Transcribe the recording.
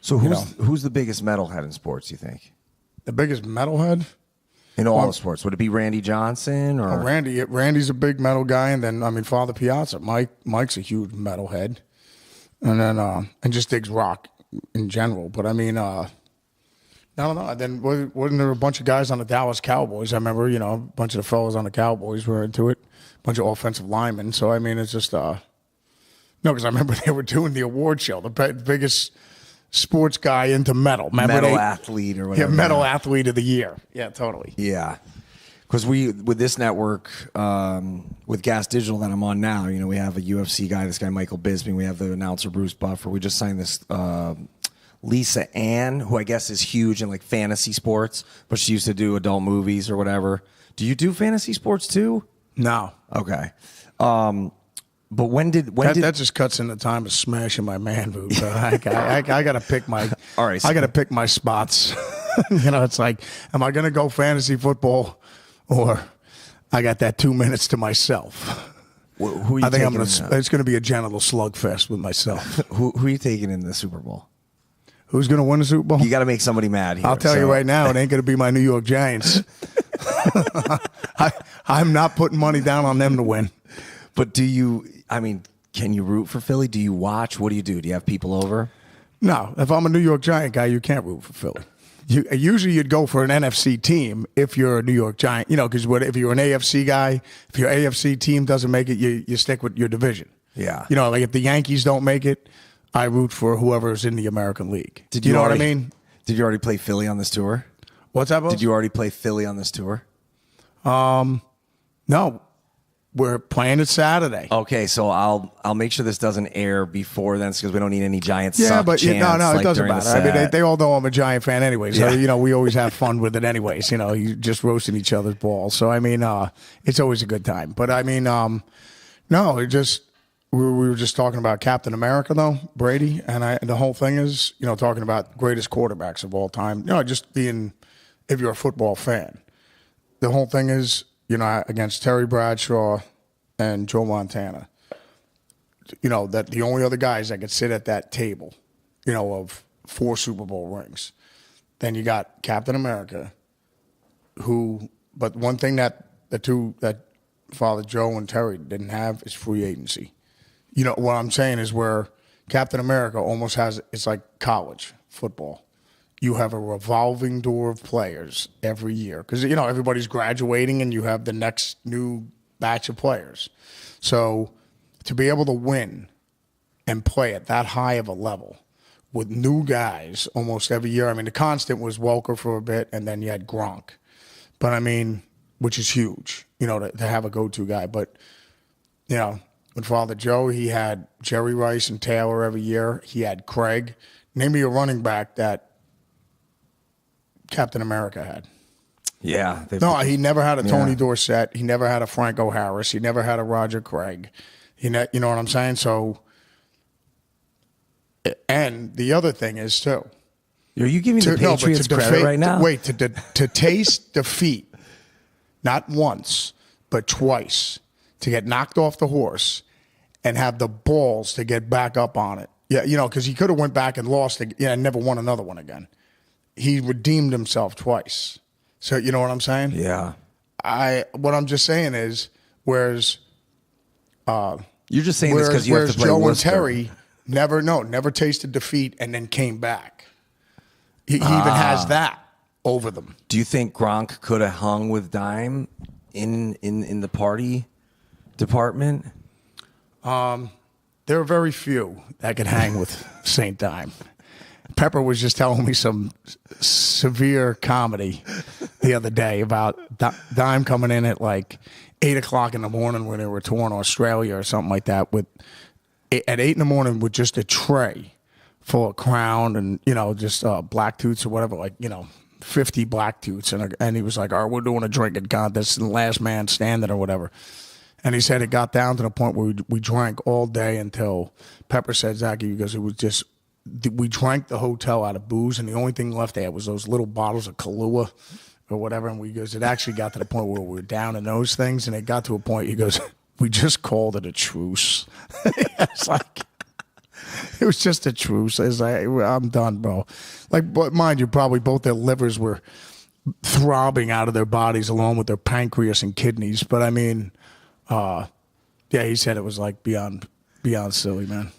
So who's the biggest metalhead in sports, you think? The biggest metalhead? In all the sports. Would it be Randy Johnson? Or Randy's a big metal guy, and then, Father Piazza. Mike's a huge metalhead. And then, and just digs rock in general. But, I don't know. Then wasn't there a bunch of guys on the Dallas Cowboys? I remember, a bunch of the fellas on the Cowboys were into it. A bunch of offensive linemen. So, it's just, no, because I remember they were doing the award show. The biggest sports guy into metal. Athlete or whatever. Yeah, metal athlete of the year. Yeah, totally. Yeah. Because with this network, with Gas Digital that I'm on now, we have a UFC guy, this guy Michael Bisping. We have the announcer Bruce Buffer. We just signed this Lisa Ann, who I guess is huge in like fantasy sports, but she used to do adult movies or whatever. Do you do fantasy sports too? No. Okay. But when did that just cuts into time of smashing my man boobs. I got to pick my all right. I got to pick my spots. It's like, am I going to go fantasy football, or I got that 2 minutes to myself? Who are you I think taking it's going to be a genital slugfest with myself. Who are you taking in the Super Bowl? Who's going to win the Super Bowl? You got to make somebody mad here. I'll tell you right now, it ain't going to be my New York Giants. I'm not putting money down on them to win. But can you root for Philly? Do you watch? What do? Do you have people over? No. If I'm a New York Giant guy, you can't root for Philly. Usually you'd go for an NFC team if you're a New York Giant, because if you're an AFC guy, if your AFC team doesn't make it, you stick with your division. Yeah. Like if the Yankees don't make it, I root for whoever's in the American League. Did you know what I mean? Did you already play Philly on this tour? What's that, boss? Did you already play Philly on this tour? No. We're playing it Saturday. Okay, so I'll make sure this doesn't air before then, because we don't need any Giants. Yeah, but no, it doesn't matter. I mean, they all know I'm a Giant fan anyway. So we always have fun with it anyways. You just roasting each other's balls. So it's always a good time. But no, we were just talking about Captain America though, Brady, and the whole thing is talking about greatest quarterbacks of all time. Just being, if you're a football fan, the whole thing is. Against Terry Bradshaw and Joe Montana, that the only other guys that could sit at that table, of 4 Super Bowl rings. Then you got Captain America, but one thing that Father Joe and Terry didn't have is free agency. What I'm saying is where Captain America almost has, it's like college football. You have a revolving door of players every year because, everybody's graduating and you have the next new batch of players. So to be able to win and play at that high of a level with new guys almost every year. The constant was Welker for a bit, and then you had Gronk. But, which is huge, to have a go-to guy. But, with Father Joe, he had Jerry Rice and Taylor every year. He had Craig. Name me a running back that Captain America had. Yeah. No, he never had a Tony Dorsett. He never had a Franco Harris. He never had a Roger Craig. You know what I'm saying? So, and the other thing is, too. Are you giving the Patriots credit right now? Wait, to taste defeat, not once, but twice, to get knocked off the horse and have the balls to get back up on it. Yeah, because he could have went back and lost and never won another one again. He redeemed himself twice. So you know what I'm saying? Yeah. What I'm just saying is, whereas you're just saying this because you have to play Joe Worcester. and Terry never tasted defeat and then came back. He even has that over them. Do you think Gronk could have hung with Dime in the party department? There are very few that could hang with St. Dime. Pepper was just telling me some severe comedy the other day about Dime coming in at like 8 o'clock in the morning when they were touring Australia or something like that at 8 in the morning with just a tray full of Crown and, just black toots or whatever, 50 black toots. And he was like, all right, we're doing a drinking contest and last man standing or whatever. And he said it got down to the point where we drank all day until Pepper said, Zakk, he goes, it was just, we drank the hotel out of booze, and the only thing left there was those little bottles of Kahlua or whatever. And it actually got to the point where we were down in those things, and it got to a point, he goes, we just called it a truce. It's like, It was just a truce. It's like, I'm done, bro. Like, but mind you, probably both their livers were throbbing out of their bodies along with their pancreas and kidneys. But I mean, yeah, he said it was like beyond silly, man.